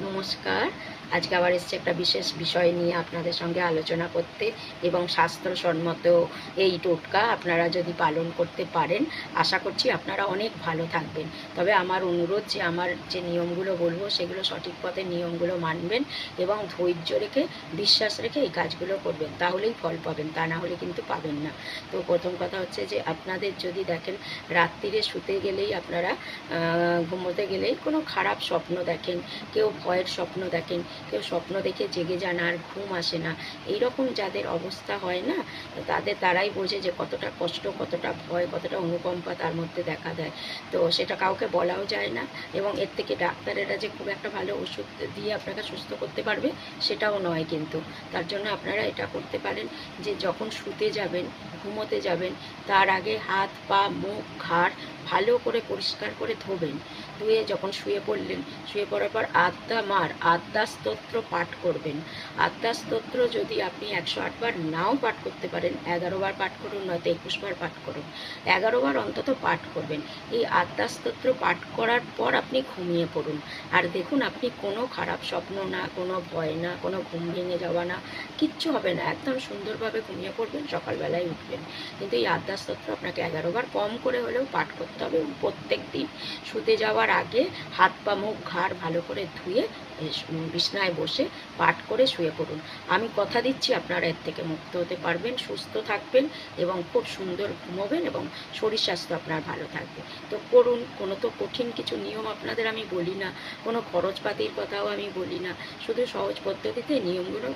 নমস্কার। আজকে আবার এসেছি একটা বিশেষ বিষয় নিয়ে আপনাদের সঙ্গে আলোচনা করতে এবং স্বাস্থ্যসম্মত এই টোটকা আপনারা যদি পালন করতে পারেন, আশা করছি আপনারা অনেক ভালো থাকবেন। তবে আমার অনুরোধ যে আমার যে নিয়মগুলো বলবো সেগুলো সঠিক পথে নিয়মগুলো মানবেন এবং ধৈর্য রেখে বিশ্বাস রেখে এই কাজগুলো করবেন, তাহলেই ফল পাবেন, তা না হলে কিন্তু পাবেন না। তো প্রথম কথা হচ্ছে যে আপনাদের যদি দেখেন রাত্রিরে শুতে গেলেই আপনারা ঘুমোতে গেলেই কোনো খারাপ স্বপ্ন দেখেন, কেউ ভয়ের স্বপ্ন দেখেন, কেউ স্বপ্ন দেখে জেগে যান আর ঘুম আসে না, এইরকম যাদের অবস্থা হয় না, তারাই বোঝে যে কতটা কষ্ট, কতটা ভয়, কতটা অনুকম্পা তার মধ্যে দেখা দেয়। তো সেটা কাউকে বলাও যায় না এবং এর থেকে ডাক্তারেরা যে খুব একটা ভালো ওষুধ দিয়ে আপনাকে সুস্থ করতে পারবে সেটাও নয় কিন্তু। তার জন্য আপনারা এটা করতে পারেন যে যখন শুতে যাবেন, ঘুমোতে যাবেন, তার আগে হাত পা মুখ ঘাড় ভালো করে পরিষ্কার করে ধোবেন। ধুয়ে যখন শুয়ে পড়লেন, শুয়ে পড়ার পর আদ্যা স্তোত্র পাঠ করবেন। আদ্যা স্তোত্র যদি আপনি 108 বার নাও পাঠ করতে পারেন, 11 বার পাঠ করুন, নয়তো 21 বার পাঠ করুন, 11 বার অন্তত পাঠ করবেন। এই আদ্যা স্তোত্র পাঠ করার পর আপনি ঘুমিয়ে পড়ুন। আর দেখুন, আপনি কোনো খারাপ স্বপ্ন না, কোনো ভয় না, কোনো ঘুম ভেঙে যাওয়া না, কিচ্ছু হবে না, একদম সুন্দরভাবে ঘুমিয়ে পড়বেন, সকালবেলায় উঠবেন। কিন্তু এই আদ্যা স্তোত্র আপনাকে 11 বার কম করে হলেও পাঠ করতে হবে প্রত্যেক দিন। শুতে যাওয়ার আগে হাত পা মুখ ঘাড় ভালো করে ধুয়ে বিছনায় বসে পাঠ করে শুয়ে পড়ুন। আমি কথা দিচ্ছি আপনারা এর থেকে মুক্ত হতে পারবেন, সুস্থ থাকবেন এবং খুব সুন্দর ঘুমোবেন এবং শরীর স্বাস্থ্য আপনার ভালো থাকবে। তো করুন। কোনো তো কঠিন কিছু নিয়ম আপনাদের আমি বলি না, কোনো খরচপাতির কথাও আমি বলি না, শুধু সহজ পদ্ধতিতে নিয়মগুলো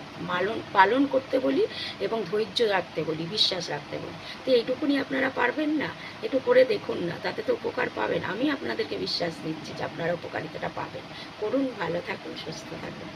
পালন করতে বলি এবং ধৈর্য রাখতে বলি, বিশ্বাস রাখতে বলি। তো এইটুকুনি আপনারা পারবেন না? একটু করে দেখুন না, তাতে তো উপকার পাবেন। আমি আপনাদেরকে বিশ্বাস দিচ্ছি যে আপনারা উপকারিতাটা পাবেন। করুন, ভালো থাকুন, সুস্থ থাকুন।